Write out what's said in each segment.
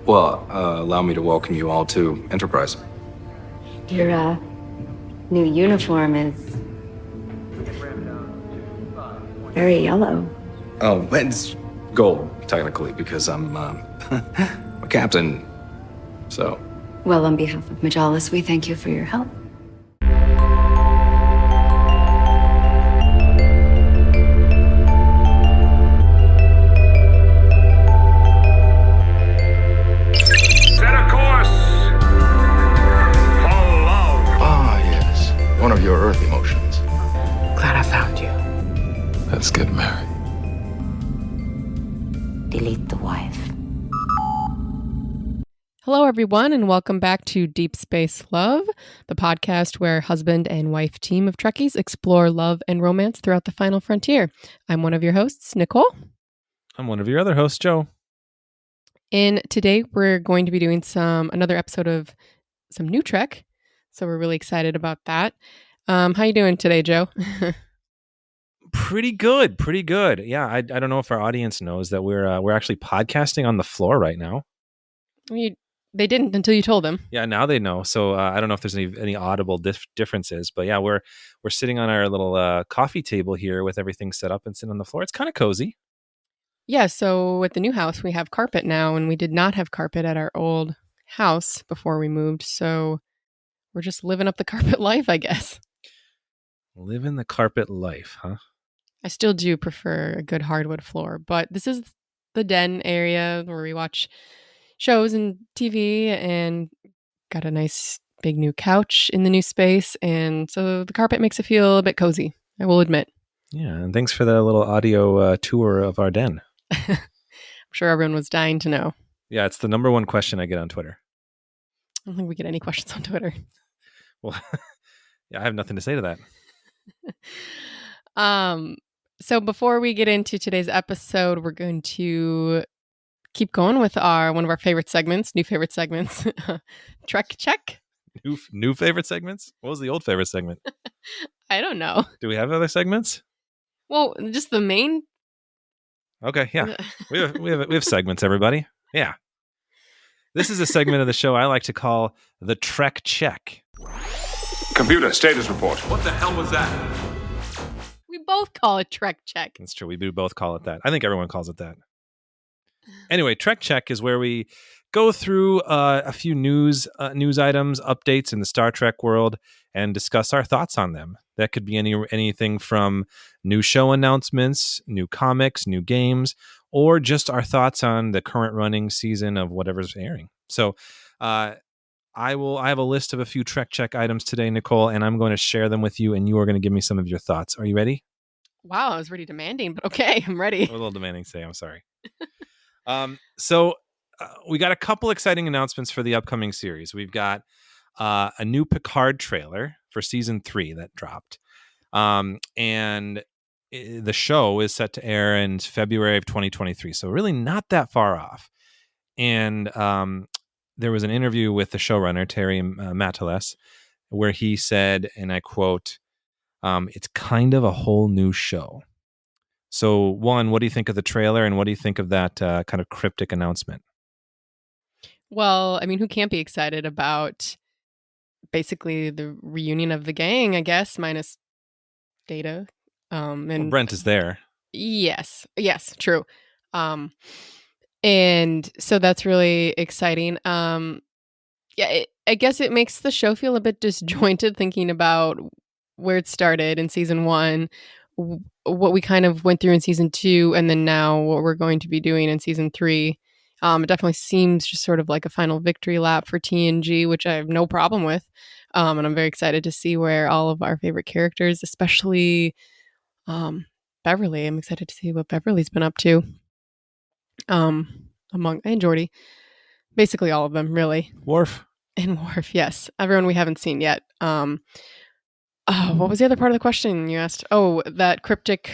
Well, allow me to welcome you all to Enterprise. Your new uniform is very yellow. Oh, it's gold, technically, because I'm a captain. So. Well, on behalf of Majalan, we thank you for your help. Set a course for love. Ah, yes. One of your Earth emotions. Glad I found you. Let's get married. Delete the wife. Hello, everyone, and welcome back to Deep Space Love, the podcast where husband and wife team of Trekkies explore love and romance throughout the final frontier. I'm one of your hosts, Nicole. I'm one of your other hosts, Joe. And today we're going to be doing another episode of some new Trek, so we're really excited about that. How you doing today, Joe? Pretty good. Yeah, I don't know if our audience knows that we're actually podcasting on the floor right now. They didn't until you told them. Yeah, now they know. So I don't know if there's any audible differences, but yeah, we're sitting on our little coffee table here with everything set up and sitting on the floor. It's kind of cozy. Yeah, so with the new house, we have carpet now, and we did not have carpet at our old house before we moved. So we're just living up the carpet life, I guess. Living the carpet life, huh? I still do prefer a good hardwood floor, but this is the den area where we watch shows and TV, and got a nice big new couch in the new space. And so the carpet makes it feel a bit cozy, I will admit. Yeah, and thanks for the little audio tour of our den. I'm sure everyone was dying to know. Yeah, it's the number one question I get on Twitter. I don't think we get any questions on Twitter. Well, yeah, I have nothing to say to that. So before we get into today's episode, we're going to keep going with one of our favorite segments, new favorite segments, Trek Check. New favorite segments? What was the old favorite segment? I don't know. Do we have other segments? Well, just the main. Okay, yeah, we have segments, everybody. Yeah, this is a segment of the show I like to call the Trek Check. Computer status report. What the hell was that? We both call it Trek Check. That's true. We do both call it that. I think everyone calls it that. Anyway, Trek Check is where we go through a few news items, updates in the Star Trek world, and discuss our thoughts on them. That could be anything from new show announcements, new comics, new games, or just our thoughts on the current running season of whatever's airing. So I have a list of a few Trek Check items today, Nicole, and I'm going to share them with you, and you are going to give me some of your thoughts. Are you ready? Wow, I was really demanding, but okay, I'm ready. A little demanding today, I'm sorry. So we got a couple exciting announcements for the upcoming series. We've got a new Picard trailer for season 3 that dropped. And the show is set to air in February of 2023. So really not that far off. And there was an interview with the showrunner, Terry Matalas, where he said, and I quote, it's kind of a whole new show. So, one, what do you think of the trailer, and what do you think of that kind of cryptic announcement? Well, I mean, who can't be excited about basically the reunion of the gang, I guess, minus Data. And Brent is there. Yes, true. And so that's really exciting. I guess it makes the show feel a bit disjointed thinking about where it started in season 1, what we kind of went through in season 2, and then now what we're going to be doing in season 3. It definitely seems just sort of like a final victory lap for TNG, which I have no problem with. And I'm very excited to see where all of our favorite characters, especially Beverly. I'm excited to see what Beverly's been up to. And Geordi. Basically all of them, really. Worf, yes. Everyone we haven't seen yet. What was the other part of the question you asked? Oh, that cryptic...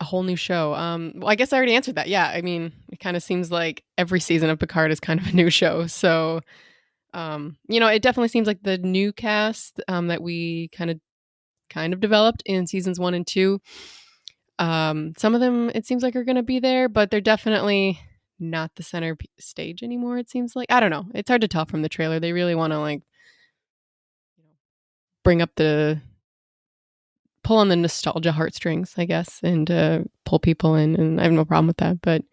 A whole new show. Well, I guess I already answered that. Yeah, I mean, it kind of seems like every season of Picard is kind of a new show. So, it definitely seems like the new cast that we kind of developed in seasons 1 and 2. Some of them, it seems like, are going to be there, but they're definitely not the center stage anymore, it seems like. I don't know. It's hard to tell from the trailer. They really want to like bring up pull on the nostalgia heartstrings, I guess, and pull people in, and I have no problem with that. But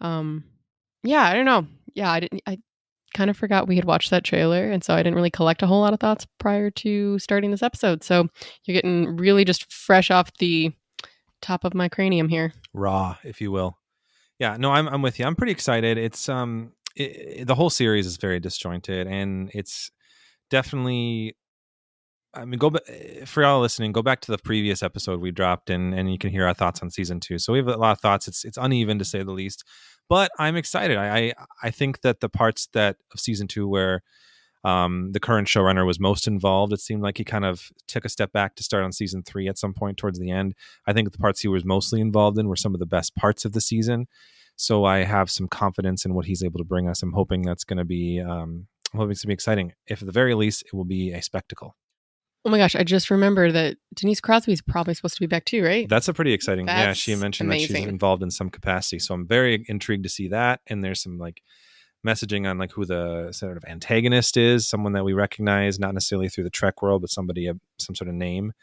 yeah, I don't know. Yeah, I kind of forgot we had watched that trailer, and so I didn't really collect a whole lot of thoughts prior to starting this episode. So you're getting really just fresh off the top of my cranium here. Raw, if you will. Yeah, no, I'm with you. I'm pretty excited. It's the whole series is very disjointed, and it's definitely. I mean, for y'all listening. Go back to the previous episode we dropped, and you can hear our thoughts on season 2. So we have a lot of thoughts. It's uneven to say the least, but I'm excited. I think that the parts of season 2 where the current showrunner was most involved, it seemed like he kind of took a step back to start on season 3 at some point towards the end. I think the parts he was mostly involved in were some of the best parts of the season. So I have some confidence in what he's able to bring us. I'm hoping that's going to be, exciting. If at the very least, it will be a spectacle. Oh my gosh, I just remembered that Denise Crosby's probably supposed to be back too, right? That's a pretty exciting. That's she mentioned amazing. that she's involved in some capacity. So I'm very intrigued to see that. And there's some like messaging on like who the sort of antagonist is, someone that we recognize, not necessarily through the Trek world, but somebody, some sort of name.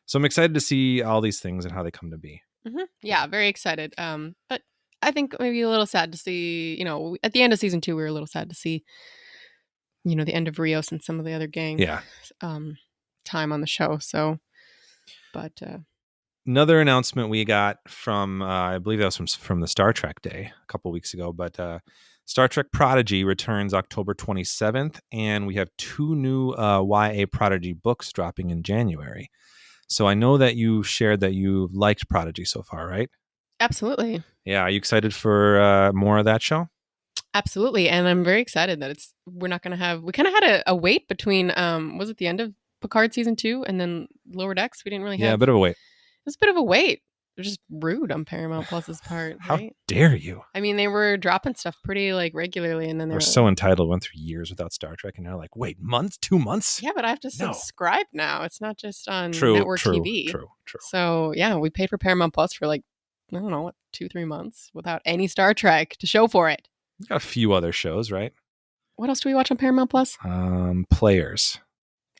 So I'm excited to see all these things and how they come to be. Mm-hmm. Yeah, very excited. But I think maybe a little sad to see, at the end of season 2, we were a little sad to see, the end of Rios and some of the other gang. Yeah. Time on the show. So, but another announcement we got from I believe that was from the Star Trek Day a couple weeks ago, but Star Trek Prodigy returns October 27th, and we have 2 new YA Prodigy books dropping in January. So I know that you shared that you've liked Prodigy so far, right? Absolutely. Yeah, are you excited for more of that show? Absolutely, and I'm very excited that we're not going to have. We kind of had a wait between was it the end of Picard season 2 and then Lower Decks? We didn't really have. Yeah, a bit of a wait. It was a bit of a wait. It was just rude on Paramount Plus's part. How right? dare you? I mean, they were dropping stuff pretty like regularly, and then they were so entitled. Went through years without Star Trek, and they're like, wait, 2 months? Yeah, but I have to subscribe now. It's not just on network TV. True. So yeah, we paid for Paramount Plus for like, I don't know, 2-3 months without any Star Trek to show for it. You got a few other shows, right? What else do we watch on Paramount Plus? Players.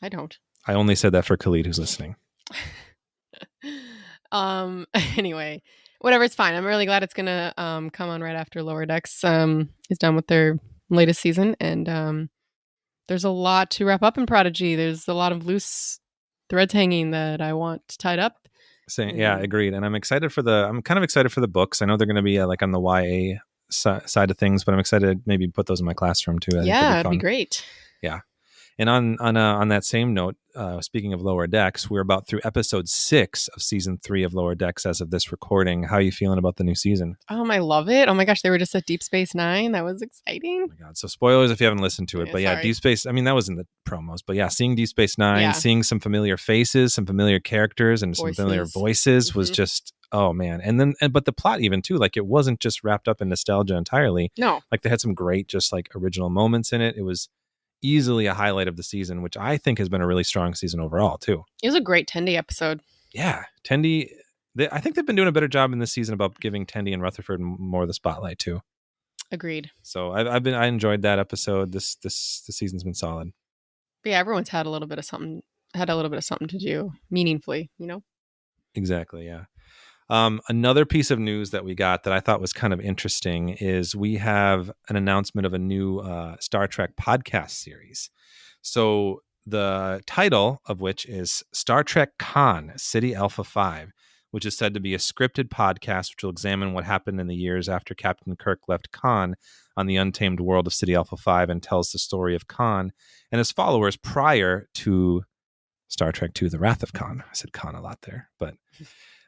I don't. I only said that for Khalid, who's listening. Anyway, whatever, it's fine. I'm really glad it's gonna come on right after Lower Decks is done with their latest season, and there's a lot to wrap up in Prodigy. There's a lot of loose threads hanging that I want tied up. Yeah, agreed. And I'm kind of excited for the books. I know they're going to be like on the YA side of things, but I'm excited to maybe put those in my classroom too. It'd be great. Yeah. And on that same note, speaking of Lower Decks, we're about through episode 6 of season 3 of Lower Decks as of this recording. How are you feeling about the new season? I love it. Oh my gosh, they were just at Deep Space Nine. That was exciting. Oh my God. So spoilers if you haven't listened to it. But yeah, Deep Space, I mean, that was in the promos. But yeah, seeing Deep Space Nine, seeing some familiar faces, some familiar characters, and some familiar voices was just, oh man. But the plot even too, like it wasn't just wrapped up in nostalgia entirely. No. Like they had some great just like original moments in it. It was easily a highlight of the season, which I think has been a really strong season overall too. It was a great Tendi episode. Yeah, Tendi. I think they've been doing a better job in this season about giving Tendi and Rutherford more of the spotlight too. Agreed. So I enjoyed that episode. This season's been solid. But yeah, everyone's had a little bit of something to do meaningfully, Exactly. Yeah. Another piece of news that we got that I thought was kind of interesting is we have an announcement of a new Star Trek podcast series. So the title of which is Star Trek Con City Alpha 5, which is said to be a scripted podcast which will examine what happened in the years after Captain Kirk left Khan on the untamed world of City Alpha 5 and tells the story of Khan and his followers prior to Star Trek II, The Wrath of Khan. I said Khan a lot there, but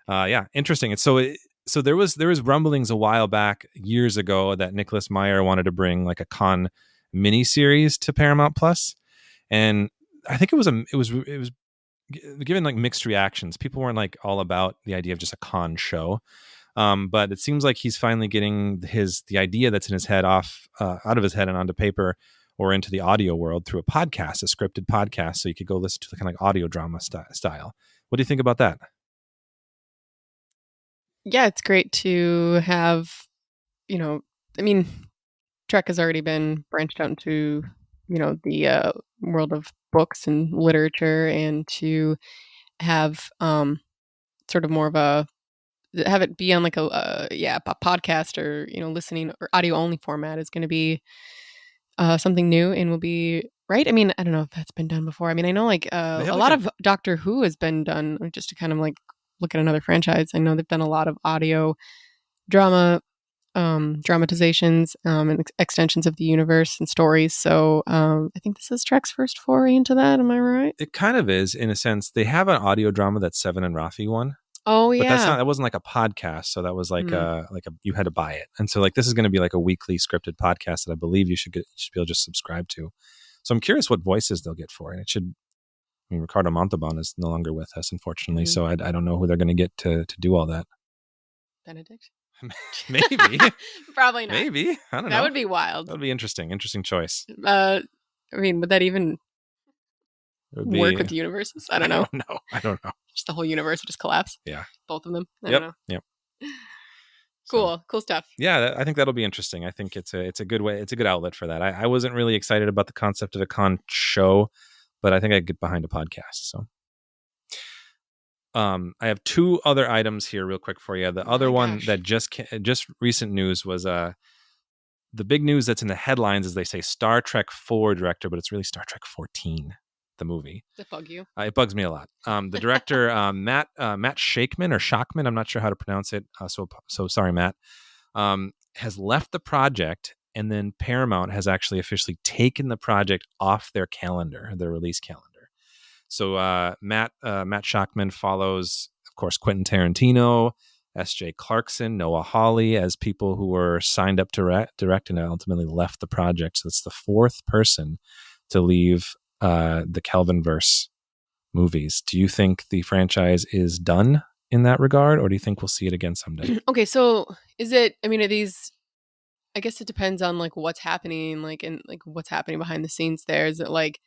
yeah, interesting. And so there was rumblings a while back, years ago, that Nicholas Meyer wanted to bring like a Khan miniseries to Paramount Plus, and I think it was given like mixed reactions. People weren't like all about the idea of just a Khan show, but it seems like he's finally getting the idea that's in his head out of his head and onto paper or into the audio world through a podcast, a scripted podcast, so you could go listen to the kind of like audio drama style. What do you think about that? Yeah, it's great to have, I mean, Trek has already been branched out into, the world of books and literature, and to have sort of more of a have it be on like a podcast or listening or audio only format is going to be something new and will be right. I mean, I don't know if that's been done before. I mean, I know like They have a like lot of Doctor Who has been done, just to kind of like look at another franchise. I know they've done a lot of audio drama dramatizations and extensions of the universe and stories. So I think this is Trek's first foray into that. Am I right? It kind of is, in a sense. They have an audio drama that Seven and Rafi won. Oh But yeah. that wasn't like a podcast, so that was like you had to buy it. And so like this is going to be like a weekly scripted podcast that I believe you should be able to just subscribe to. So I'm curious what voices they'll get for it. I mean, Ricardo Montalban is no longer with us, unfortunately. So I don't know who they're going to get to do all that. Benedict? Maybe. Probably not. Maybe. I don't know. That would be wild. That would be interesting. Interesting choice. I mean, would that even It would work with the universes? I don't know. I don't know. Just the whole universe would just collapse. Yeah. Both of them. I don't know. Yep. Cool. Cool stuff. Yeah, I think that'll be interesting. I think it's a good way. It's a good outlet for that. I wasn't really excited about the concept of a con show, but I think I'd get behind a podcast. So I have two other items here real quick for you. The other one that just recent news was the big news that's in the headlines is they say Star Trek 4 director, but it's really Star Trek 14, the movie. Does it bug you? It bugs me a lot. The director, Matt Shakman or Shockman, I'm not sure how to pronounce it. So sorry, Matt, has left the project, and then Paramount has actually officially taken the project off their calendar, their release calendar. So Matt Shockman follows, of course, Quentin Tarantino, S.J. Clarkson, Noah Hawley as people who were signed up to direct and ultimately left the project. So it's the fourth person to leave the Kelvinverse movies. Do you think the franchise is done in that regard, or do you think we'll see it again someday? Okay, so is it? I mean, are these? I guess it depends on like what's happening, like and like what's happening behind the scenes. There is it like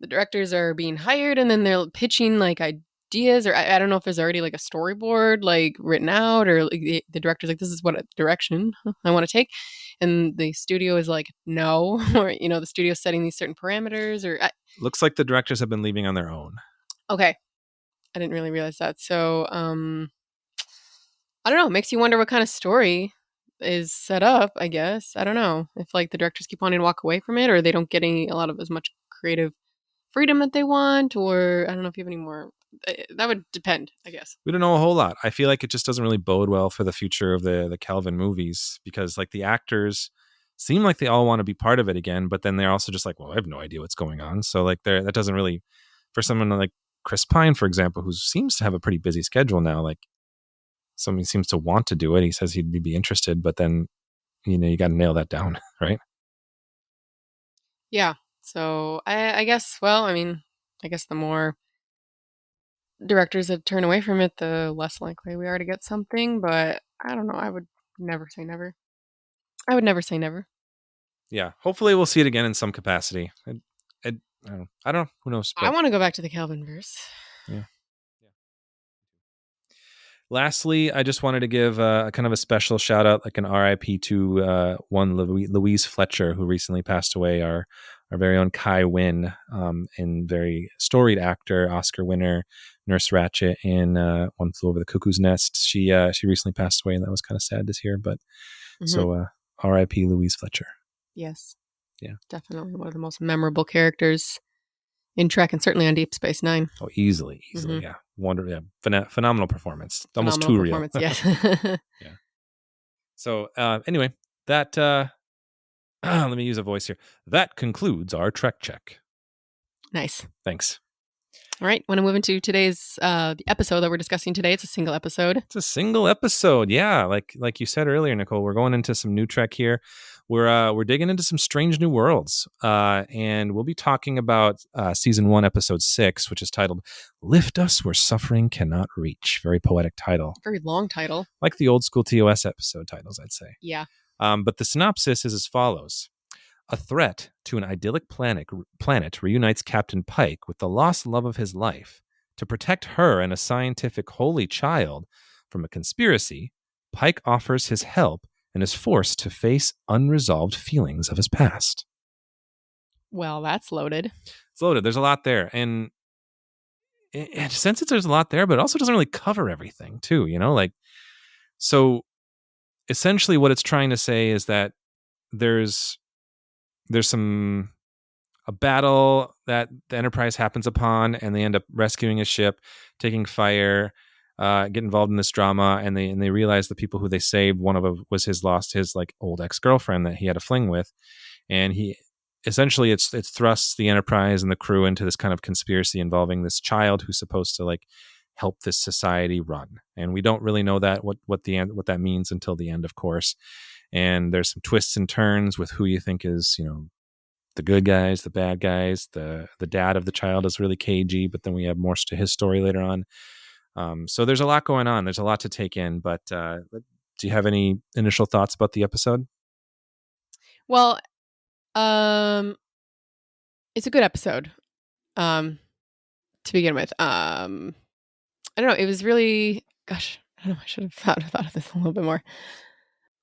the directors are being hired and then they're pitching like ideas, or I don't know if there's already like a storyboard like written out, or like, the director's like, this is what direction I want to take, and the studio is like, no, or the studio's setting these certain parameters, or Looks like the directors have been leaving on their own. okay, I didn't really realize that. So I don't know, it makes you wonder what kind of story is set up. I guess I don't know if like the directors keep wanting to walk away from it, or they don't get a lot of as much creative freedom that they want, or I don't know if you have any more. That would depend, I guess. We don't know a whole lot. I feel like it just doesn't really bode well for the future of the Kelvin movies, because like the actors seem like they all want to be part of it again, but then they're also just like, well, I have no idea what's going on. So like that doesn't really, for someone like Chris Pine, for example, who seems to have a pretty busy schedule now, like somebody seems to want to do it. He says he'd be interested, but then, you got to nail that down, right? Yeah. So I guess, well, I mean, I guess the more directors that turn away from it, the less likely we are to get something. But I don't know. I would never say never. I would never say never. Yeah. Hopefully we'll see it again in some capacity. I don't know. Who knows? I want to go back to the Kelvinverse. Yeah. Lastly, I just wanted to give a kind of a special shout out, like an RIP to one Louise Fletcher, who recently passed away, our very own Kai Wynn, and very storied actor, Oscar winner, Nurse Ratched in One Flew Over the Cuckoo's Nest. She recently passed away, and that was kind of sad to hear. But so RIP Louise Fletcher. Yes. Yeah. Definitely one of the most memorable characters in Trek, and certainly on Deep Space Nine. Oh, easily. Yeah. Wonderful. Yeah. Phenomenal performance. Almost too real. Yes. Yeah. So anyway, that let me use a voice here. That concludes our Trek check. Nice. Thanks. All right. Want to move into today's the episode that we're discussing today? It's a single episode. It's a single episode. Yeah, like you said earlier, Nicole. We're going into some new Trek here. We're digging into some strange new worlds, and we'll be talking about season 1, episode 6, which is titled "Lift Us Where Suffering Cannot Reach." Very poetic title. Very long title. Like the old school TOS episode titles, I'd say. Yeah. But the synopsis is as follows. A threat to an idyllic planet reunites Captain Pike with the lost love of his life. To protect her and a scientific holy child from a conspiracy, Pike offers his help and is forced to face unresolved feelings of his past. Well, that's loaded. It's loaded. There's a lot there. And in a sense, there's a lot there, but it also doesn't really cover everything too, like, so essentially what it's trying to say is that there's a battle that the Enterprise happens upon, and they end up rescuing a ship, taking fire, get involved in this drama, and they realize the people who they saved, one of them was his like old ex-girlfriend that he had a fling with, and he essentially it's thrusts the Enterprise and the crew into this kind of conspiracy involving this child who's supposed to like help this society run, and we don't really know that what that means until the end, of course. And there's some twists and turns with who you think is, the good guys, the bad guys. The dad of the child is really cagey, but then we have more to his story later on. So there's a lot going on. There's a lot to take in. But do you have any initial thoughts about the episode? Well, it's a good episode. To begin with, I don't know. It was really, gosh, I don't know. I should have thought of this a little bit more.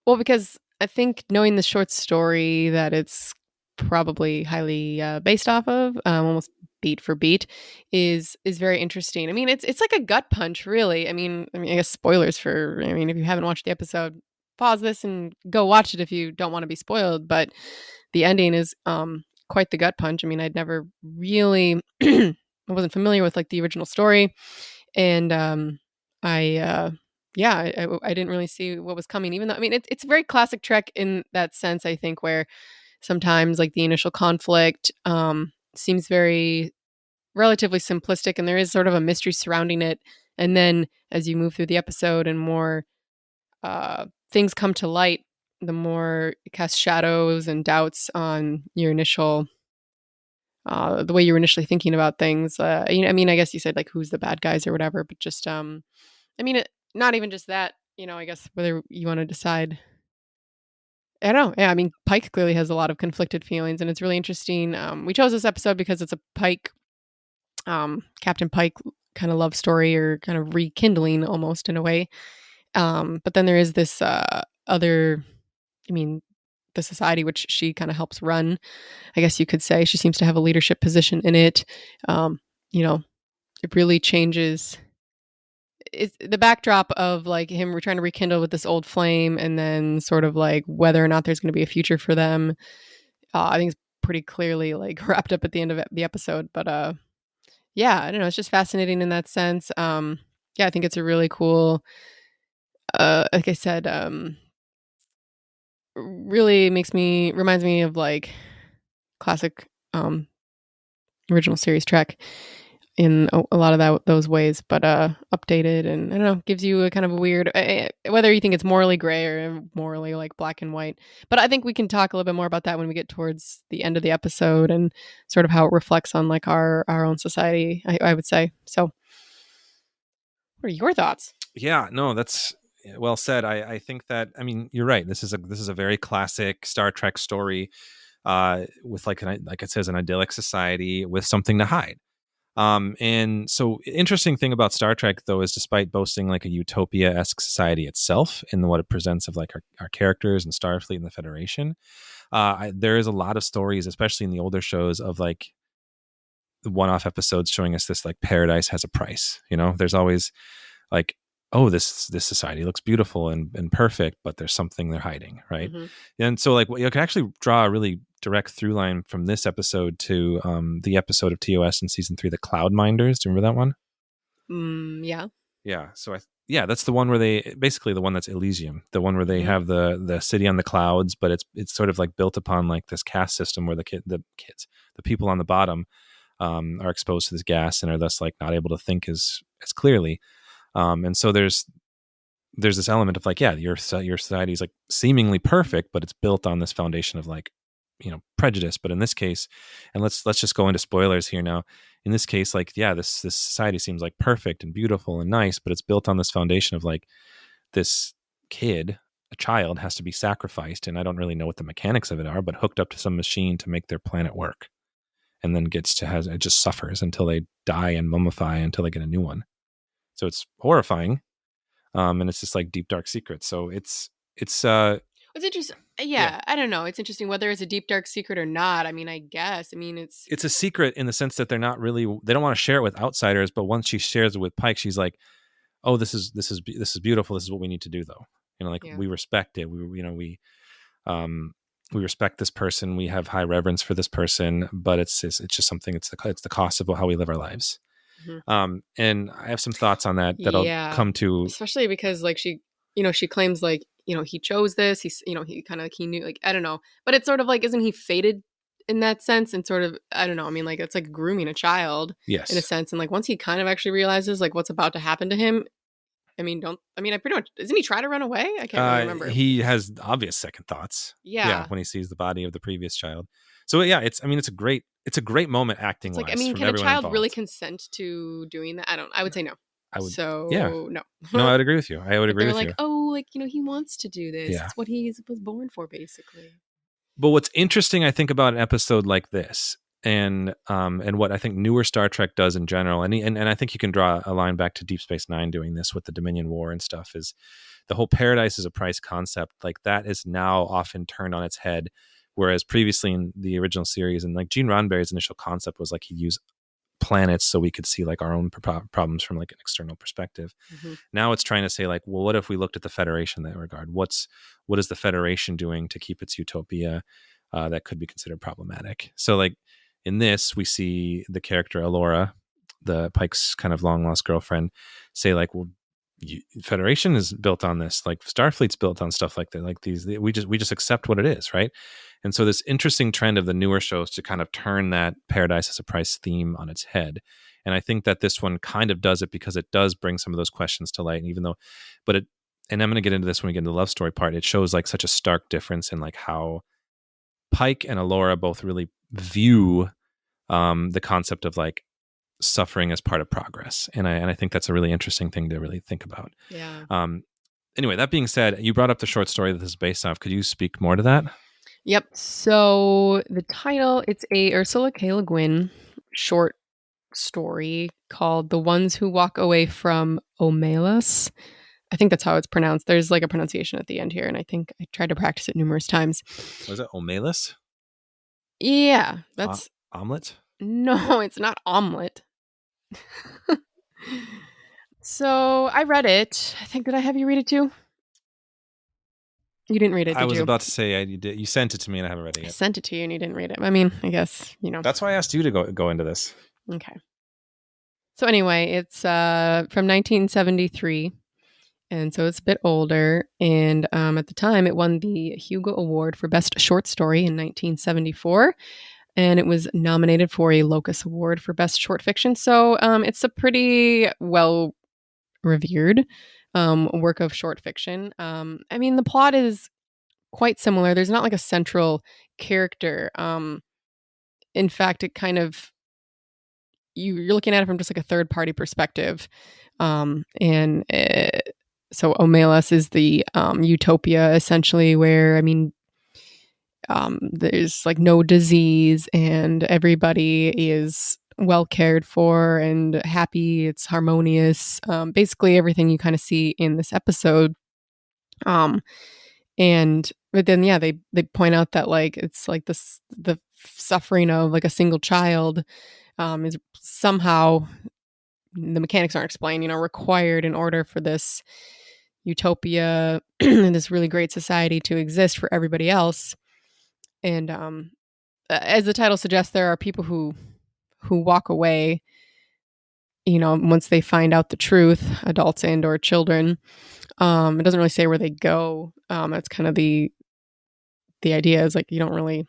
Well, because I think knowing the short story that it's probably highly based off of, almost beat for beat, is very interesting. I mean, it's like a gut punch, really. I mean, I guess spoilers for. I mean, if you haven't watched the episode, pause this and go watch it if you don't want to be spoiled. But the ending is quite the gut punch. I mean, I'd never really, I wasn't familiar with like the original story, and I didn't really see what was coming, even though, I mean, it's very classic Trek in that sense, I think, where sometimes like the initial conflict seems very relatively simplistic, and there is sort of a mystery surrounding it. And then as you move through the episode and more things come to light, the more it casts shadows and doubts on your initial, the way you were initially thinking about things. I mean, I guess you said like who's the bad guys or whatever, but just, I mean, not even just that, I guess whether you want to decide. I don't know. Yeah, I mean, Pike clearly has a lot of conflicted feelings, and it's really interesting. We chose this episode because it's a Pike, Captain Pike kind of love story, or kind of rekindling almost in a way. But then there is this other, I mean, the society which she kind of helps run, I guess you could say. She seems to have a leadership position in it. It really changes. It's the backdrop of like him trying to rekindle with this old flame, and then sort of like whether or not there's going to be a future for them. I think it's pretty clearly like wrapped up at the end of the episode. But yeah, I don't know. It's just fascinating in that sense. Yeah, I think it's a really cool, like I said, really reminds me of like classic original series Trek in a lot of those ways, but updated, and I don't know, gives you a kind of a weird, whether you think it's morally gray or morally like black and white. But I think we can talk a little bit more about that when we get towards the end of the episode, and sort of how it reflects on like our own society, I would say. So what are your thoughts? Yeah, no, that's well said. I think that, I mean, you're right. This is a very classic Star Trek story, with like it says, an idyllic society with something to hide. And so interesting thing about Star Trek, though, is despite boasting like a utopia-esque society itself in what it presents of like our characters and Starfleet and the Federation, there is a lot of stories, especially in the older shows, of like the one-off episodes showing us this like paradise has a price. There's always like, oh, this society looks beautiful and perfect, but there's something they're hiding, right? Mm-hmm. And so like you can actually draw a really direct through line from this episode to the episode of TOS in season 3, the Cloud Minders. Do you remember that one? Yeah. So that's the one where they basically, the one that's Elysium, the one where they mm-hmm. have the city on the clouds, but it's sort of like built upon like this caste system where the people on the bottom are exposed to this gas and are thus like not able to think as clearly. And so there's this element of like, yeah, your society is like seemingly perfect, but it's built on this foundation of like, prejudice. But in this case, and let's just go into spoilers here now. In this case, like, yeah, this society seems like perfect and beautiful and nice, but it's built on this foundation of like this kid, a child, has to be sacrificed, and I don't really know what the mechanics of it are, but hooked up to some machine to make their planet work, and then it just suffers until they die and mummify until they get a new one. So it's horrifying, and it's just like deep dark secrets. So it's It's interesting. Yeah. I don't know. It's interesting whether it's a deep dark secret or not. I mean, I guess. I mean, It's a secret in the sense that they don't want to share it with outsiders, but once she shares it with Pike, she's like, "Oh, this is beautiful. This is what we need to do, though. Like Yeah. we respect it. We respect this person. We have high reverence for this person, but it's just something. It's the cost of how we live our lives." And I have some thoughts on that I'll come to, especially because like she claims like he chose this. He's he kind of he knew, like, I don't know, but it's sort of like, isn't he fated in that sense? And sort of, I don't know. I mean, like, it's like grooming a child, yes, in a sense. And like once he kind of actually realizes like what's about to happen to him, I pretty much, doesn't he try to run away? I can't really remember. He has obvious second thoughts. Yeah. When he sees the body of the previous child. So yeah, it's a great moment acting It's wise. like, I mean, from can a everyone child involved. really consent to doing that? I would say no. I would. So Yeah. no. No, I would agree with you. I would agree with like, you. oh, like, he wants to do this. Yeah. It's what he was born for, basically. But what's interesting, I think, about an episode like this, and what I think newer Star Trek does in general, and I think you can draw a line back to Deep Space Nine doing this with the Dominion War and stuff, is the whole paradise is a price concept. Like, that is now often turned on its head, whereas previously in the original series, and like Gene Roddenberry's initial concept was like he'd use planets so we could see like our own problems from like an external perspective. Now it's trying to say like, well, what if we looked at the Federation in that regard? What is the Federation doing to keep its utopia that could be considered problematic? So like in this, we see the character Alora, the Pike's kind of long lost girlfriend, say like, well, Federation is built on this, like Starfleet's built on stuff like that, like these, we just accept what it is, right? And so this interesting trend of the newer shows to kind of turn that paradise as a price theme on its head. And I think that this one kind of does it because it does bring some of those questions to light. And even though, and I'm going to get into this when we get into the love story part, it shows like such a stark difference in like how Pike and Alora both really view the concept of like suffering as part of progress. And I think that's a really interesting thing to really think about. Yeah. Anyway, that being said, you brought up the short story that this is based off. Could you speak more to that? Yep. So the title, it's a Ursula K. Le Guin short story called The Ones Who Walk Away from Omelas. I think that's how it's pronounced. There's like a pronunciation at the end here, and I think I tried to practice it numerous times. Was it Omelas? Yeah. That's... omelet? No, it's not omelet. So I read it. I think, did I have you read it too? You didn't read it, did you? I was about to say you did. You sent it to me and I haven't read it I yet. sent it to you and you didn't read it. I mean, I guess, That's why I asked you to go into this. Okay. So anyway, it's from 1973. And so it's a bit older. And at the time, it won the Hugo Award for Best Short Story in 1974. And it was nominated for a Locus Award for Best Short Fiction. So it's a pretty well-revered work of short fiction. I mean, the plot is quite similar. There's not like a central character. In fact, it kind of, you're looking at it from just like a third-party perspective. So Omelas is the utopia, essentially, where, I mean, there's like no disease and everybody is well cared for and happy. It's harmonious. Basically everything you kind of see in this episode. But then, yeah, they point out that like, it's like the suffering of like a single child is somehow, the mechanics aren't explained, required in order for this utopia and this really great society to exist for everybody else. And as the title suggests, there are people who walk away, once they find out the truth, adults and or children. It doesn't really say where they go. That's kind of the idea, is like you don't really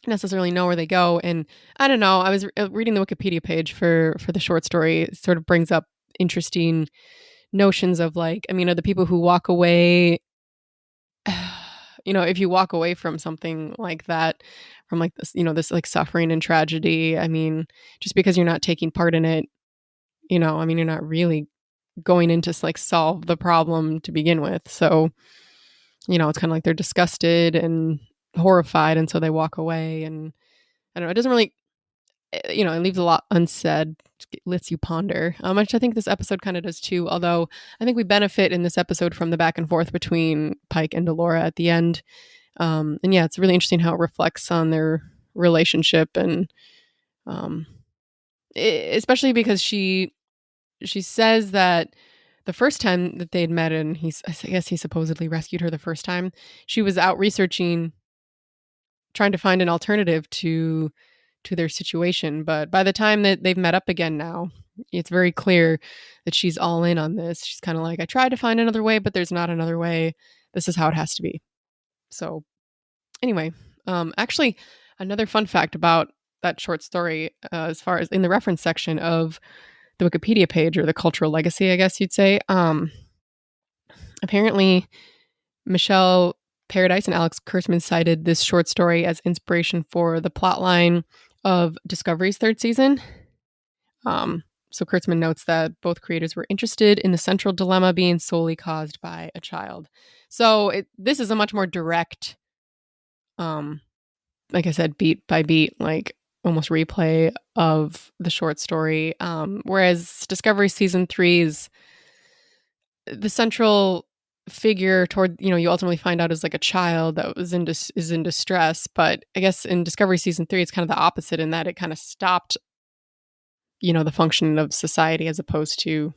necessarily know where they go. And I don't know, I was reading the Wikipedia page for the short story. It sort of brings up interesting notions of like, I mean, are the people who walk away, if you walk away from something like that, from like this, this like suffering and tragedy, I mean, just because you're not taking part in it, I mean, you're not really going in to like solve the problem to begin with. So, it's kind of like they're disgusted and horrified, and so they walk away. And I don't know, it doesn't really, it leaves a lot unsaid, lets you ponder, which I think this episode kind of does too. Although I think we benefit in this episode from the back and forth between Pike and Alora at the end. And yeah, it's really interesting how it reflects on their relationship, and especially because she says that the first time that they'd met, and I guess he supposedly rescued her the first time, she was out researching, trying to find an alternative to their situation. But by the time that they've met up again now, it's very clear that she's all in on this. She's kind of like, I tried to find another way, but there's not another way. This is how it has to be. So anyway, actually, another fun fact about that short story, as far as in the reference section of the Wikipedia page, or the cultural legacy, I guess you'd say, apparently Michelle Paradise and Alex Kurtzman cited this short story as inspiration for the plotline of Discovery's third season. So Kurtzman notes that both creators were interested in the central dilemma being solely caused by a child. So this is a much more direct, like I said, beat by beat, like almost replay of the short story. Whereas Discovery season 3 is the central figure toward, you ultimately find out is like a child that is in distress. But I guess in Discovery season 3, it's kind of the opposite, in that it kind of stopped, the function of society, as opposed to,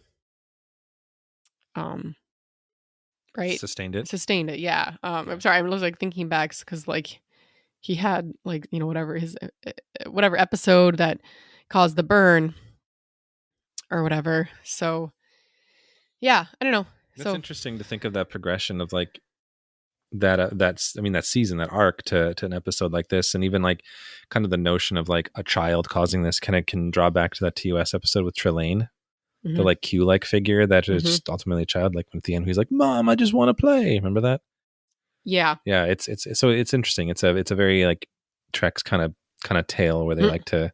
right? Sustained it. Yeah. I'm sorry. I'm just like thinking back, because like he had like, whatever episode that caused the burn or whatever. So yeah, I don't know. It's interesting to think of that progression of like that season, that arc to an episode like this, and even like kind of the notion of like a child causing this can draw back to that TOS episode with Trelane, the like Q-like figure that is just ultimately a child. Like at the end, he's like, "Mom, I just want to play." Remember that? Yeah. It's so it's interesting. It's a very like Trek's kind of tale, where they like to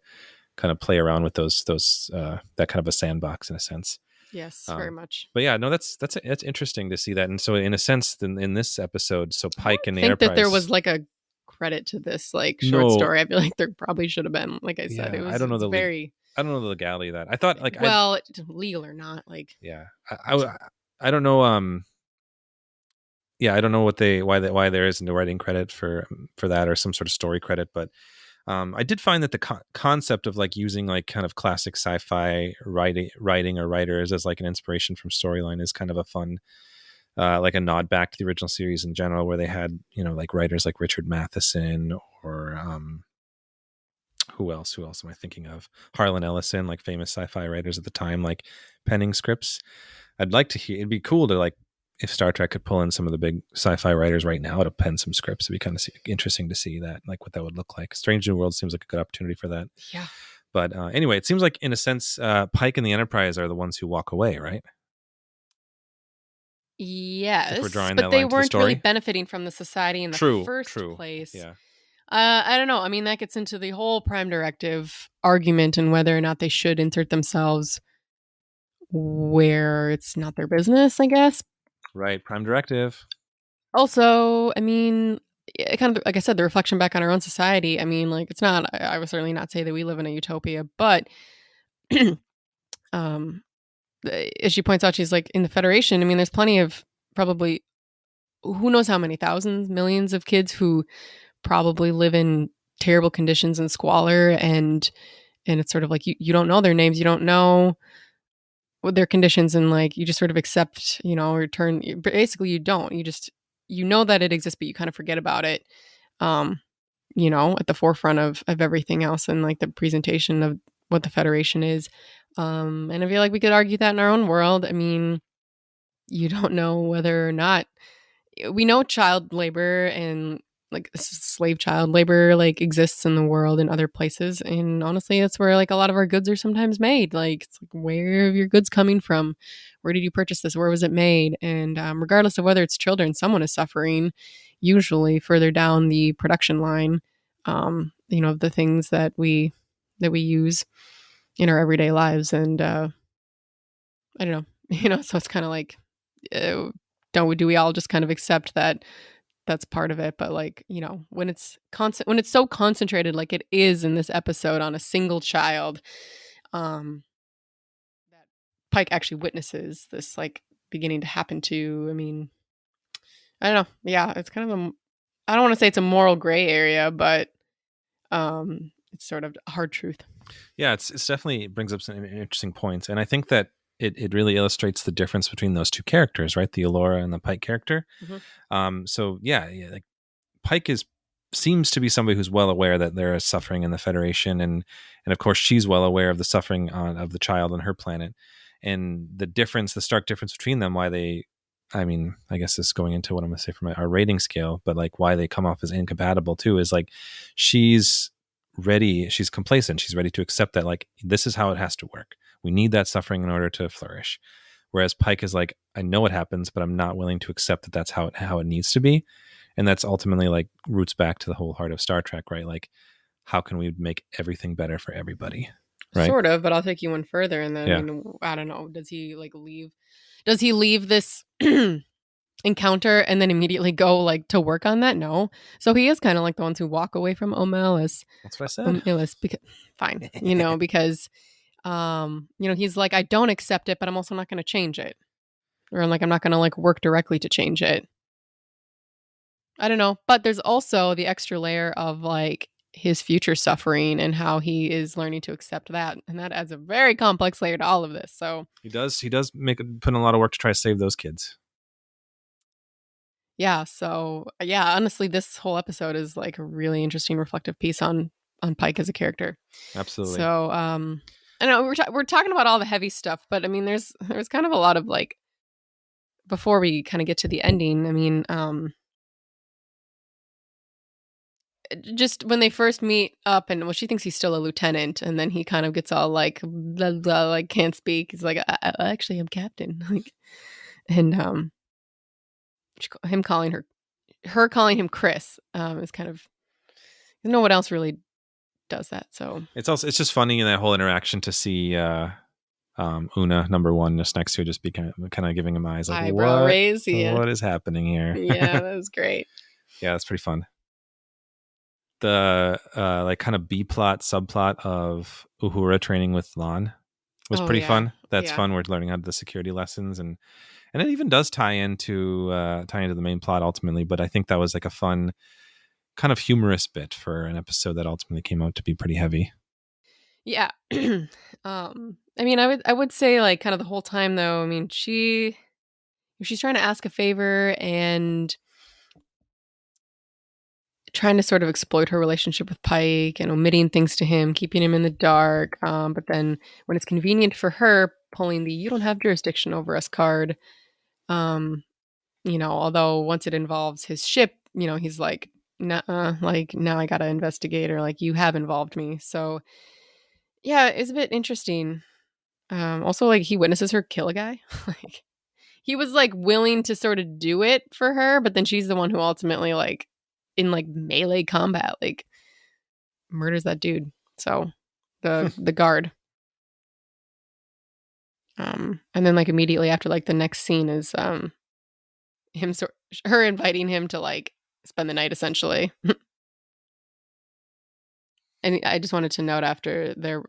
kind of play around with those that kind of a sandbox in a sense. Yes, very much. But yeah, no, that's interesting to see that. And so in a sense, in this episode, so Pike and the I think Enterprise, that there was like a credit to this like short story. I feel like there probably should have been. Like I said, it was, I don't know the legality of that. I thought like, legal or not, like, yeah, I don't know. Yeah, I don't know why there isn't a writing credit for that, or some sort of story credit, but I did find that the concept of like using like kind of classic sci-fi writing or writers as like an inspiration from storyline is kind of a fun, like a nod back to the original series in general, where they had, like writers like Richard Matheson, or who else am I thinking of? Harlan Ellison, like famous sci-fi writers at the time, like penning scripts. I'd like to hear, it'd be cool to like, if Star Trek could pull in some of the big sci-fi writers right now to pen some scripts, it'd be kind of interesting to see that, like what that would look like. Strange New World seems like a good opportunity for that. Yeah. But anyway, it seems like in a sense, Pike and the Enterprise are the ones who walk away, right? Yes, we're drawing but that they line to the weren't really story. benefiting from the society in the first place. Yeah. I don't know. I mean, that gets into the whole Prime Directive argument, and whether or not they should insert themselves where it's not their business, I guess. Right, Prime Directive. Also, I mean, kind of like I said, the reflection back on our own society. I mean, like, it's not. I would certainly not say that we live in a utopia, but as she points out, she's like, in the Federation, I mean, there's plenty of, probably, who knows how many thousands, millions of kids who probably live in terrible conditions and squalor, and it's sort of like you don't know their names, you don't know what their conditions, and like you just sort of accept, or turn. Basically, you don't. You just know that it exists, but you kind of forget about it. At the forefront of everything else, and like the presentation of what the Federation is. And I feel like we could argue that in our own world. I mean, you don't know whether or not, we know child labor and like slave child labor like exists in the world in other places, and honestly, that's where like a lot of our goods are sometimes made. Like, it's like, where are your goods coming from? Where did you purchase this? Where was it made? And regardless of whether it's children, someone is suffering, usually further down the production line. The things that we use in our everyday lives. And I don't know, so it's kind of like, do we all just kind of accept that that's part of it. But like, you know, when it's when it's so concentrated like it is in this episode on a single child, that Pike actually witnesses this like beginning to happen to. I mean, I don't know. Yeah, it's kind of I don't want to say it's a moral gray area, but it's sort of a hard truth. Yeah, it's definitely brings up some interesting points, and I think that it really illustrates the difference between those two characters, right? The Alora and the Pike character. So yeah, like Pike seems to be somebody who's well aware that there is suffering in the Federation, and of course she's well aware of the suffering of the child on her planet, and the stark difference between them. Why they, I mean, I guess this is going into what I'm going to say for our rating scale, but like why they come off as incompatible too is like she's complacent, she's ready to accept that like this is how it has to work. We need that suffering in order to flourish. Whereas Pike is like, I know what happens, but I'm not willing to accept that that's how it needs to be. And that's ultimately like roots back to the whole heart of Star Trek, right? Like, how can we make everything better for everybody? Right? Sort of, but I'll take you one further. And then, Yeah. I mean, I don't know. Does he like leave? Does he leave this encounter and then immediately go like to work on that? No. So he is kind of like the ones who walk away from Omelis. That's what I said. Omelis, because fine, you know, because you know, he's like, I don't accept it, but I'm also not going to change it, or like I'm not going to like work directly to change it. I don't know, but there's also the extra layer of like his future suffering and how he is learning to accept that, and that adds a very complex layer to all of this. So he does put in a lot of work to try to save those kids. Yeah, so yeah, honestly, this whole episode is like a really interesting, reflective piece on Pike as a character. Absolutely. So I know we're talking about all the heavy stuff, but I mean, there's kind of a lot of like, before we kind of get to the ending. I mean, just when they first meet up, and well, she thinks he's still a lieutenant, and then he kind of gets all like blah, blah, like can't speak. He's like, I actually am captain, like, and him calling her calling him Chris is kind of, no one else really does that. So it's just funny in that whole interaction to see Una number one just next to her, just be kind of giving him eyes like, eyebrow raise. Yeah, what is happening here? Yeah, that was great. Yeah, that's pretty fun. The like kind of B plot subplot of Uhura training with Lon was pretty fun. That's fun. We're learning how to do the security lessons, and it even does tie into the main plot ultimately. But I think that was like a fun kind of humorous bit for an episode that ultimately came out to be pretty heavy. Yeah. I mean, I would say like kind of the whole time though. I mean, she's trying to ask a favor and trying to sort of exploit her relationship with Pike and omitting things to him, keeping him in the dark. But then when it's convenient for her, pulling the "you don't have jurisdiction over us" card. You know, although once it involves his ship, you know, he's like, nah, like now I gotta investigate, or like you have involved me. So yeah, it's a bit interesting. Also, like he witnesses her kill a guy. Like he was like willing to sort of do it for her, but then she's the one who ultimately like in like melee combat like murders that dude. So the guard. And then like immediately after, like the next scene is her inviting him to like spend the night essentially. And I just wanted to note, after their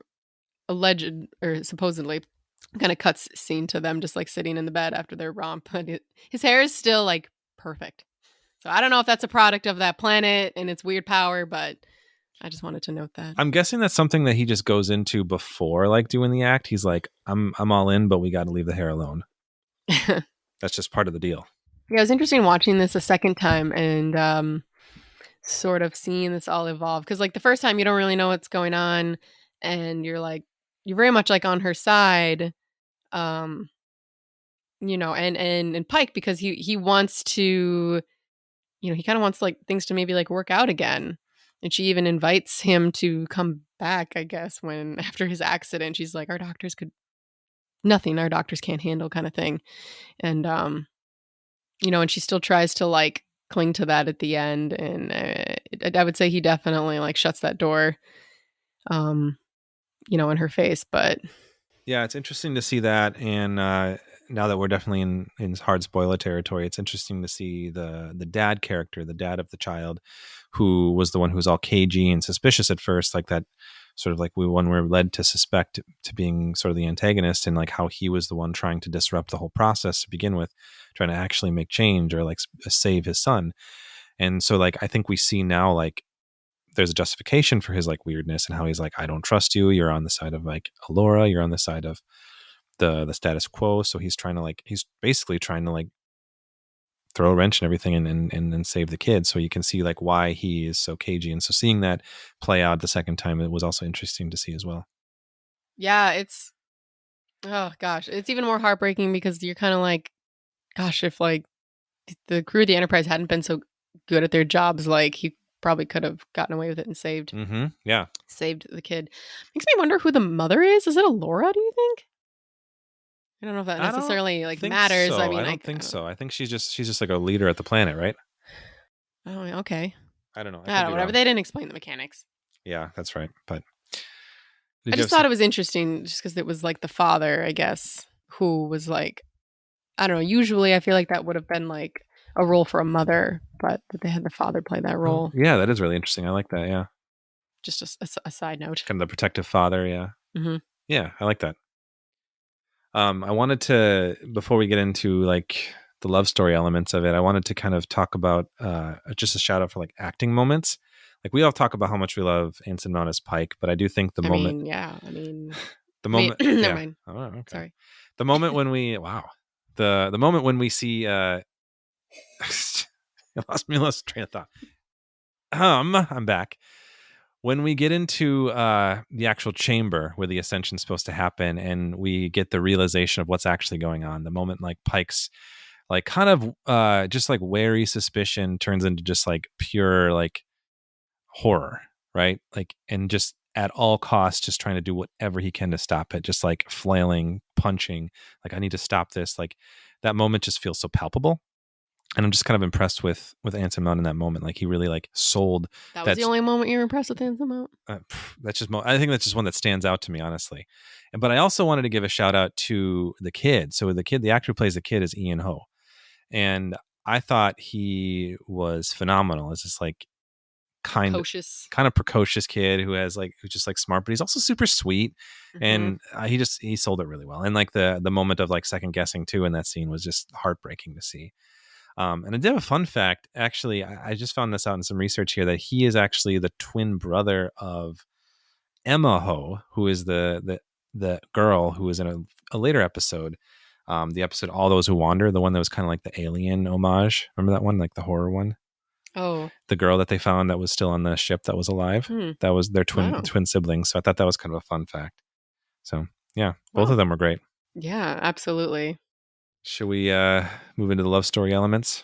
alleged or supposedly kind of cuts scene to them just like sitting in the bed after their romp, but his hair is still like perfect. So I don't know if that's a product of that planet and its weird power, but I just wanted to note that. I'm guessing that's something that he just goes into before like doing the act. He's like, I'm all in, but we got to leave the hair alone. That's just part of the deal. Yeah, it was interesting watching this a second time and sort of seeing this all evolve, because like the first time you don't really know what's going on, and you're very much like on her side, you know, and Pike, because he wants to, you know, he kind of wants like things to maybe like work out again, and she even invites him to come back, I guess, when after his accident. She's like, our doctors can't handle, kind of thing. And you know, and she still tries to like cling to that at the end, and I would say he definitely like shuts that door, you know, in her face. But yeah, it's interesting to see that, and now that we're definitely in hard spoiler territory, it's interesting to see the dad character, the dad of the child, who was the one who was all cagey and suspicious at first, like that sort of like one we're led to suspect to being sort of the antagonist, and like how he was the one trying to disrupt the whole process to begin with, trying to actually make change or like save his son. And so like I think we see now like there's a justification for his like weirdness and how he's like, I don't trust you. You're on the side of like Alora. You're on the side of the status quo. So he's basically trying to like throw a wrench and everything and save the kid. So you can see like why he is so cagey. And so seeing that play out the second time, it was also interesting to see as well. Yeah, oh gosh, it's even more heartbreaking because you're kind of like, gosh, if like the crew of the Enterprise hadn't been so good at their jobs, like he probably could have gotten away with it and saved the kid. Makes me wonder who the mother is. Is it Alora, do you think? I don't know if that necessarily like matters. So. I mean, I don't think so. I think she's just like a leader at the planet, right? Oh, okay. I don't know. Whatever. They didn't explain the mechanics. Yeah, that's right. But I just thought it was interesting just because it was like the father, I guess, who was like, I don't know. Usually I feel like that would have been like a role for a mother, but that they had the father play that role. Yeah, that is really interesting. I like that. Yeah. Just a side note. Kind of the protective father. Yeah. Mm-hmm. Yeah, I like that. I wanted to, before we get into like the love story elements of it, I wanted to kind of talk about just a shout out for like acting moments. Like we all talk about how much we love Anson Mount as Pike, but I do think the moment. The moment. Never mind. Oh, okay. Sorry. The moment when we the moment when we see I lost train of thought. I'm back. When we get into the actual chamber where the ascension's supposed to happen, and we get the realization of what's actually going on, the moment like Pike's like kind of just like wary suspicion turns into just like pure like horror, right? Like, and just at all costs, just trying to do whatever he can to stop it, just like flailing, punching, like I need to stop this. Like that moment just feels so palpable. And I'm just kind of impressed with Anson Mount in that moment. Like he really like sold. That was the only moment you were impressed with Anson Mount? That's just, I think that's just one that stands out to me, honestly. But I also wanted to give a shout out to the kid. So the actor who plays the kid is Ian Ho. And I thought he was phenomenal. It's just like kind of precocious kid who's just like smart, but he's also super sweet. Mm-hmm. And he sold it really well. And like the moment of like second guessing too in that scene was just heartbreaking to see. And I did have a fun fact. Actually, I just found this out in some research here that he is actually the twin brother of Emma Ho, who is the girl who was in a later episode. The episode All Those Who Wander, the one that was kind of like the alien homage. Remember that one, like the horror one? Oh, the girl that they found that was still on the ship that was alive. That was their twin siblings. So I thought that was kind of a fun fact. So yeah, both of them were great. Yeah, absolutely. Should we move into the love story elements?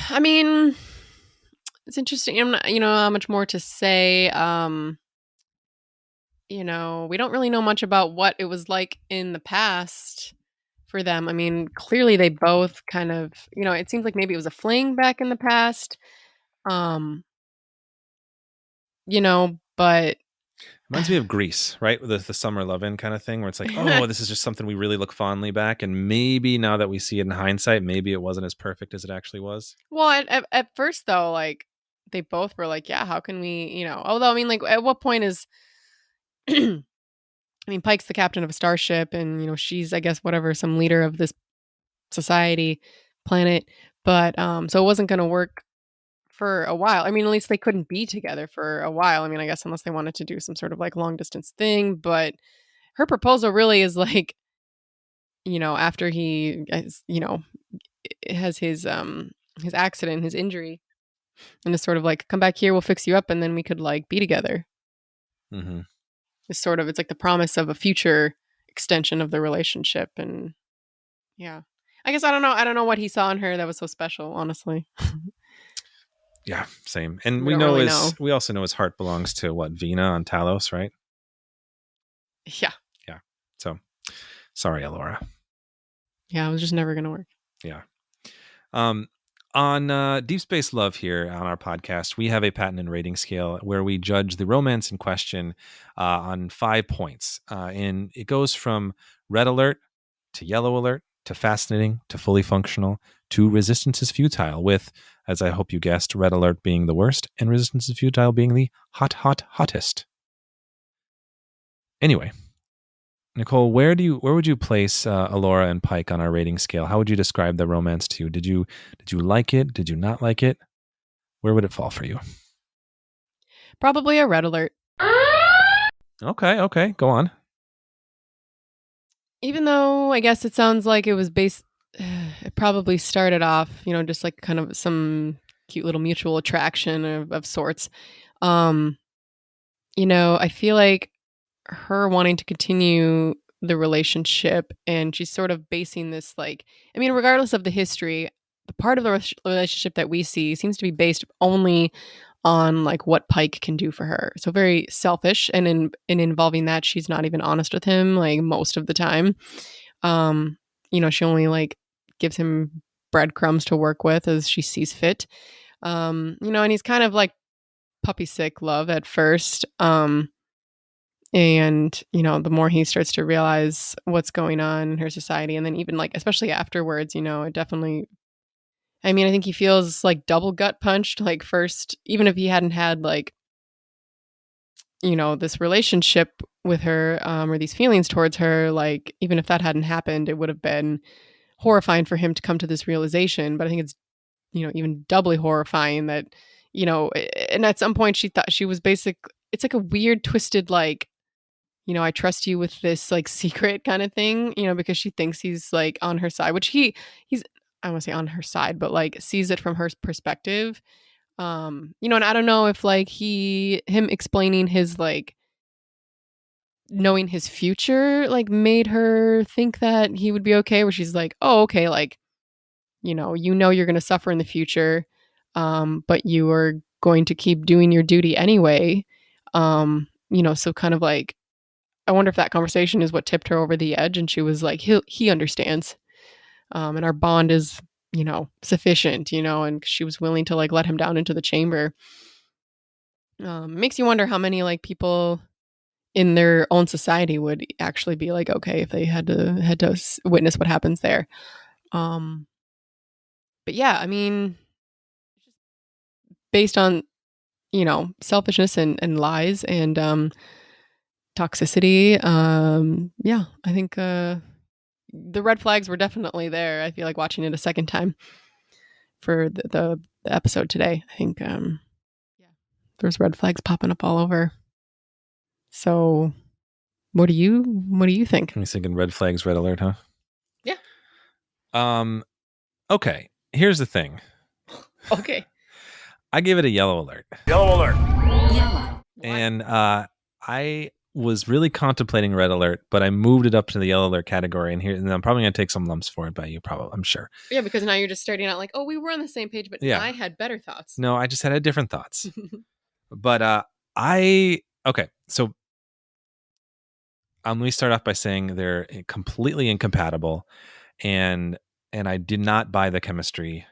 I mean, it's interesting. I'm not, how much more to say. We don't really know much about what it was like in the past for them. I mean, clearly they both kind of, it seems like maybe it was a fling back in the past. But reminds me of Grease, right? The summer love-in kind of thing where it's like, oh, this is just something we really look fondly back. And maybe now that we see it in hindsight, maybe it wasn't as perfect as it actually was. Well, at first though, like they both were like, yeah, how can we, although I mean, like at what point is, I mean, Pike's the captain of a starship and, she's, I guess, whatever, some leader of this society planet. But so it wasn't going to work for a while. I mean, at least they couldn't be together for a while. I mean, I guess unless they wanted to do some sort of like long distance thing. But her proposal really is like, after he, has his accident, his injury, and it's sort of like, come back here, we'll fix you up, and then we could like be together. Mm-hmm. It's like the promise of a future extension of the relationship. And yeah, I guess I don't know what he saw in her that was so special, honestly. Yeah, same. And we also know his heart belongs to Vina on Talos, right? Yeah. Yeah. So sorry, Alora. Yeah, it was just never gonna work. Yeah. On Deep Space Love here on our podcast, we have a patented rating scale where we judge the romance in question on 5 points. And it goes from red alert to yellow alert to fascinating to fully functional to Resistance is Futile, with, as I hope you guessed, Red Alert being the worst and Resistance is Futile being the hottest. Anyway, Nicole, where would you place Alora and Pike on our rating scale? How would you describe the romance to you? Did you like it? Did you not like it? Where would it fall for you? Probably a red alert. Okay, go on. Even though I guess it sounds like it was it probably started off, just like kind of some cute little mutual attraction of sorts. I feel like her wanting to continue the relationship, and she's sort of basing this regardless of the history, the part of the relationship that we see seems to be based only on like what Pike can do for her. So very selfish, and in involving that, she's not even honest with him like most of the time. She only like gives him breadcrumbs to work with as she sees fit. And he's kind of like puppy sick love at first. And the more he starts to realize what's going on in her society, and then even like especially afterwards, it definitely, I think he feels like double gut punched. Like first, even if he hadn't had like, this relationship with her, or these feelings towards her, like even if that hadn't happened, it would have been horrifying for him to come to this realization. But I think it's, even doubly horrifying that, and at some point she thought she was it's like a weird twisted, like, I trust you with this like secret kind of thing, because she thinks he's like on her side, which he's, I don't want to say on her side, but like sees it from her perspective. And I don't know if like him explaining his like knowing his future like made her think that he would be okay, where she's like, oh, okay, like, you're going to suffer in the future, but you are going to keep doing your duty anyway. So kind of like, I wonder if that conversation is what tipped her over the edge, and she was like, he understands. And our bond is, sufficient, and she was willing to like let him down into the chamber. Makes you wonder how many like people in their own society would actually be like, okay, if they had to witness what happens there. But yeah, based on, selfishness and lies and toxicity. Yeah, I think the red flags were definitely there. I feel like watching it a second time for the episode today. I think there's red flags popping up all over. So what do you think? I'm thinking red flags, red alert, huh? Yeah. Okay. Here's the thing. Okay. I give it a yellow alert. Yellow alert. Yellow. And I was really contemplating red alert, but I moved it up to the yellow alert category, and I'm probably going to take some lumps for it by you, I'm sure. Yeah, because now you're just starting out like, oh, we were on the same page, but Yeah. I had better thoughts. No, I just had different thoughts. But okay, so let me start off by saying they're completely incompatible, and I did not buy the chemistry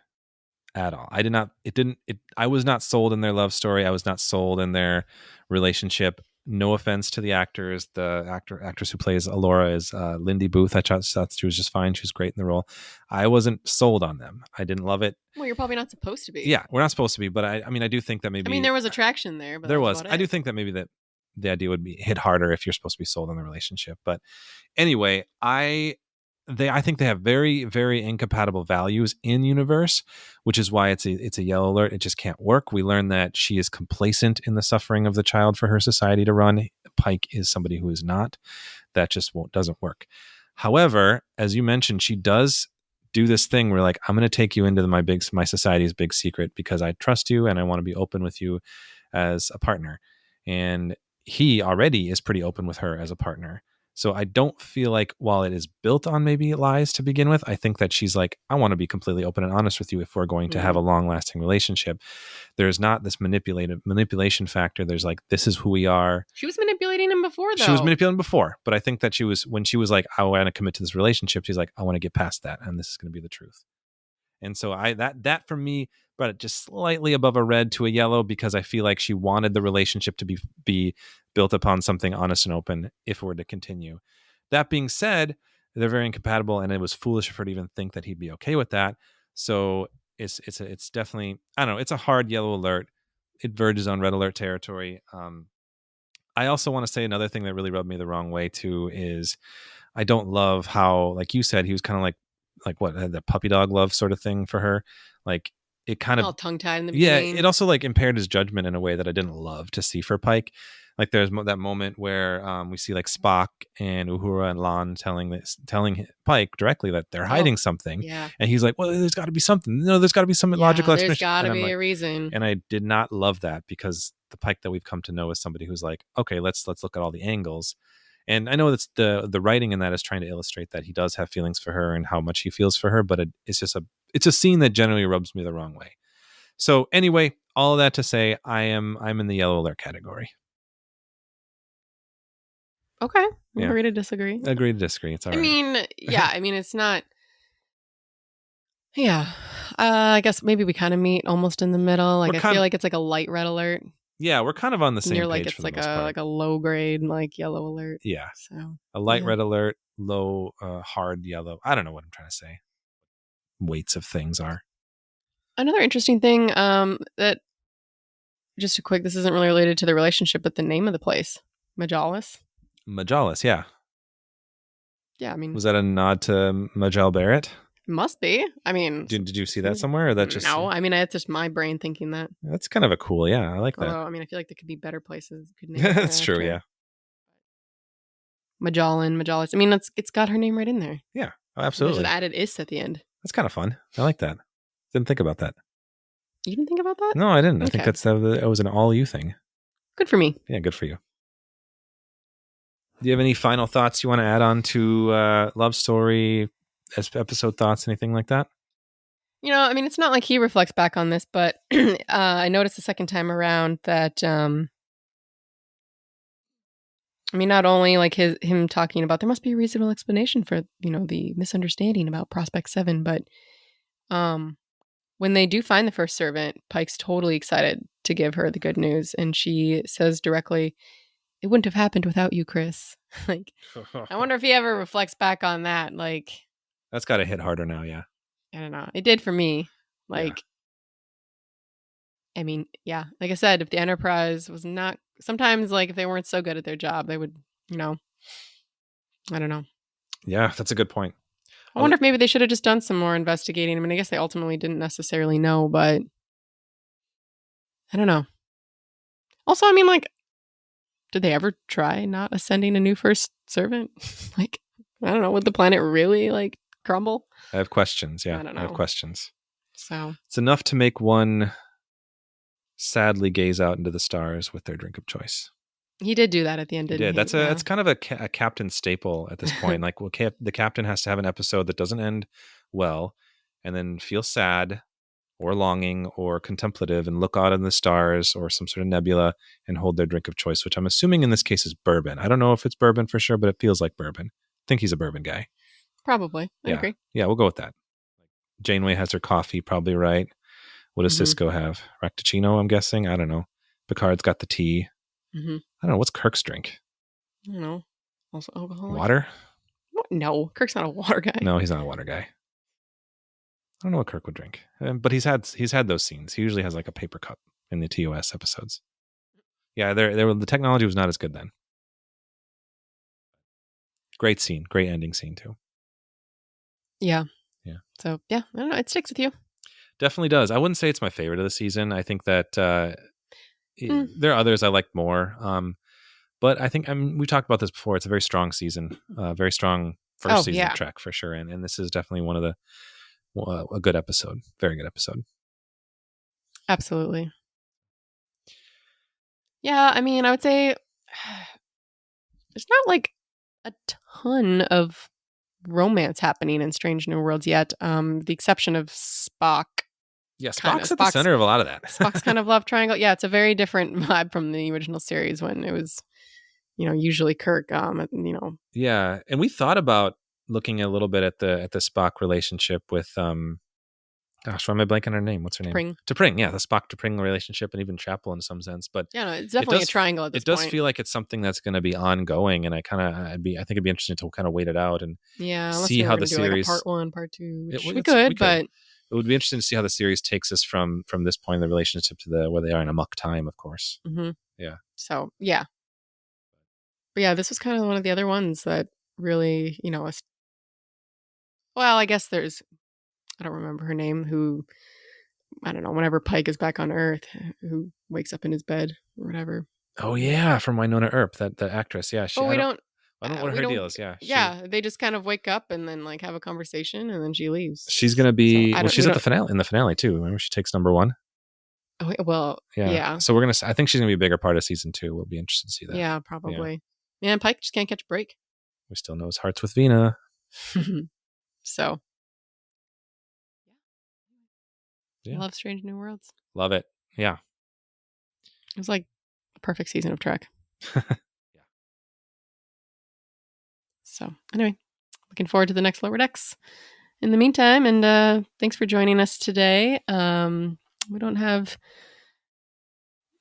at all. I was not sold in their love story. I was not sold in their relationship. No offense to the actors. The actress who plays Alora is Lindy Booth. I thought she was just fine. She was great in the role. I wasn't sold on them. I didn't love it. Well, you're probably not supposed to be. Yeah, we're not supposed to be, but I do think that maybe there was attraction there, but there that was. about I do it. think that maybe that the idea would be hit harder if you're supposed to be sold on the relationship. But anyway, I think they have very, very incompatible values in universe, which is why it's a yellow alert. It just can't work. We learn that she is complacent in the suffering of the child for her society to run. Pike is somebody who is not. That just doesn't work. However, as you mentioned, she does do this thing where like, I'm going to take you into my society's big secret because I trust you and I want to be open with you as a partner. And he already is pretty open with her as a partner. So I don't feel like, while it is built on maybe lies to begin with, I think that she's like, I want to be completely open and honest with you if we're going to have a long lasting relationship. There's not this manipulation factor. There's like, this is who we are. She was manipulating him before, though. She was manipulating before, but I think that when she was like, I want to commit to this relationship, she's like, I want to get past that. And this is going to be the truth. And so that for me, brought it just slightly above a red to a yellow, because I feel like she wanted the relationship to be built upon something honest and open if it were to continue. That being said, they're very incompatible, and it was foolish of her to even think that he'd be okay with that. So it's definitely, I don't know, it's a hard yellow alert. It verges on red alert territory. I also want to say another thing that really rubbed me the wrong way too is I don't love how, like you said, he was kind of like what, the puppy dog love sort of thing for her. Like it kind All of, tongue tied in the yeah, beginning. it also like impaired his judgment in a way that I didn't love to see for Pike. Like there's that moment where we see like Spock and Uhura and Lon telling Pike directly that they're hiding something, Yeah. and he's like, "Well, there's got to be something. No, there's got to be some logical There's explanation." got to And I'm be like, a reason. and I did not love that, because the Pike that we've come to know is somebody who's like, okay, let's look at all the angles. And I know that's the writing in that is trying to illustrate that he does have feelings for her and how much he feels for her, but it's a scene that generally rubs me the wrong way. So anyway, all of that to say, I'm in the yellow alert category. Okay. Yeah. Agree to disagree. Agree to disagree. It's all right. I mean, yeah, I mean, it's not. Yeah. I guess maybe we kind of meet almost in the middle. Like, I feel like it's like a light red alert. Yeah, we're kind of on the And same you're page like, it's for like the most part. like a low grade, like yellow alert. Yeah. So A light yeah. red alert, low, hard yellow. I don't know what I'm trying to say. Weights of things are. Another interesting thing, that just a quick, this isn't really related to the relationship, but the name of the place, Majalis. Majalis, yeah. Yeah, I mean, Was that a nod to Majel Barrett? must be. I mean, Did you see that somewhere, or that just no? I mean, it's just my brain thinking that. That's kind of a cool, yeah. I like that. Although, I mean, I feel like there could be better places. Could name it That's true, after. yeah. Majalan, Majalis. I mean, it's got her name right in there. Yeah, oh, There's absolutely. an added is at the end. That's kind of fun. I like that. Didn't think about that. You didn't think about that? No, I didn't. I think Okay. that was an all you thing. Good for me. Yeah, good for you. Do you have any final thoughts you want to add on to Love Story, episode thoughts, anything like that? You know, I mean, it's not like he reflects back on this, but I noticed the second time around that, I mean, not only like him talking about there must be a reasonable explanation for, you know, the misunderstanding about Prospect 7, but when they do find the first servant, Pike's totally excited to give her the good news, and she says directly, "It wouldn't have happened without you, Chris." Like, I wonder if he ever reflects back on that. Like, That's got to hit harder now, yeah. I don't know. It did for me. Like, I mean, yeah. Like I said, if the Enterprise was not, sometimes, like, if they weren't so good at their job, they would, you know, I don't know. Yeah, that's a good point. I wonder if maybe they should have just done some more investigating. I mean, I guess they ultimately didn't necessarily know, but I don't know. Also, I mean, like, did they ever try not ascending a new first servant? Like, I don't know. Would the planet really, like, crumble? I have questions, yeah. I don't I have know. questions. So, It's enough to make one sadly gaze out into the stars with their drink of choice. he did do that at the end, He didn't did. he? That's kind of a captain staple at this point. Like, well, the captain has to have an episode that doesn't end well, and then feel sad or longing or contemplative and look out in the stars or some sort of nebula and hold their drink of choice, which I'm assuming in this case is bourbon. I don't know if it's bourbon for sure, but it feels like bourbon. I think he's a bourbon guy. Probably. I agree. Yeah, we'll go with that. Janeway has her coffee, probably right. What does Mhm. Cisco have? Racticino, I'm guessing. I don't know. Picard's got the tea. Mhm. I don't know. What's Kirk's drink? I don't know. Also alcohol. Water? What? No, Kirk's not a water guy. No, he's not a water guy. I don't know what Kirk would drink, but he's had those scenes. He usually has like a paper cup in the TOS episodes. Yeah, the technology was not as good then. Great scene, great ending scene too. Yeah. Yeah. So yeah, I don't know. It sticks with you. Definitely does. I wouldn't say it's my favorite of the season. I think that there are others I like more. But I think we talked about this before. It's a very strong season, very strong first season of Trek for sure. And this is definitely one of the a good episode, very good episode. Absolutely. Yeah, I mean, I would say there's not like a ton of romance happening in Strange New Worlds yet. The exception of Spock. Yeah, Spock's at the center of a lot of that. Spock's kind of love triangle. Yeah, it's a very different vibe from the original series when it was, you know, usually Kirk. You know. Yeah, and we thought about looking a little bit at the Spock relationship with Gosh, why am I blanking on her name? What's her name? T'Pring. T'Pring, yeah, the Spock T'Pring relationship, and even Chapel in some sense. But Yeah, no, it's definitely a triangle at this point. It does point. feel like it's something that's going to be ongoing, and I think it'd be interesting to kind of wait it out and see how the series, like a part 1, part 2, which we could, but it would be interesting to see how the series takes us from this point in the relationship to where they are in amok time, of course. Mm-hmm. Yeah. So yeah, but yeah, this was kind of one of the other ones that really, well, I guess I don't remember her name, who, I don't know, whenever Pike is back on Earth, who wakes up in his bed or whatever. Oh yeah, from Winona Earp, that actress. Yeah, I don't know what her deal is. Yeah, they just kind of wake up and then like have a conversation and then she leaves. She's gonna be. So, she's at the finale. In the finale too. Remember, she takes number 1. Oh well, yeah. So I think she's gonna be a bigger part of season 2. We'll be interested to see that. Yeah, probably. Yeah, and Pike just can't catch a break. We still know his heart's with Vina. So. Yeah. I love Strange New Worlds. Love it. Yeah. It was like a perfect season of Trek. Yeah. So anyway, looking forward to the next Lower Decks in the meantime. And thanks for joining us today. We don't have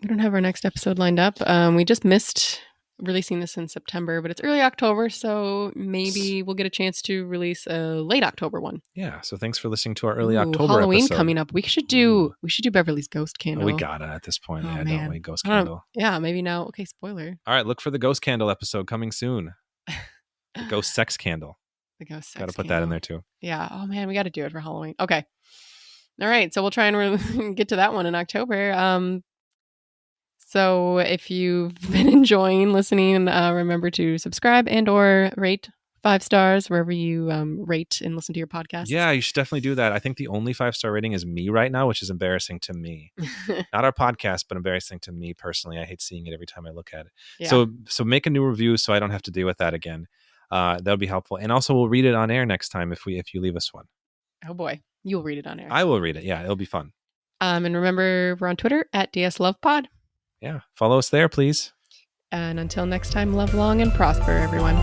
our next episode lined up. We just missed releasing this in September, but it's early October, so maybe we'll get a chance to release a late October one. Yeah. So thanks for listening to our early October Halloween episode. coming up. We should do Beverly's Ghost Candle. We gotta at this point. Oh, yeah, man. don't we? Ghost Candle. Yeah, maybe now. Okay, spoiler. All right, look for the Ghost Candle episode coming soon. The Ghost Sex Candle. The Ghost Sex. Got to put that in there too. Yeah. Oh man, we got to do it for Halloween. Okay. All right. So we'll try and get to that one in October. So if you've been enjoying listening, remember to subscribe and or rate 5 stars wherever you rate and listen to your podcast. Yeah, you should definitely do that. I think the only 5-star rating is me right now, which is embarrassing to me. Not our podcast, but embarrassing to me personally. I hate seeing it every time I look at it. Yeah. So make a new review so I don't have to deal with that again. That'll be helpful. And also we'll read it on air next time if you leave us one. Oh boy, you'll read it on air. I will read it. Yeah, it'll be fun. And remember, we're on Twitter at DSLovePod. Yeah, follow us there, please. And until next time, love long and prosper, everyone.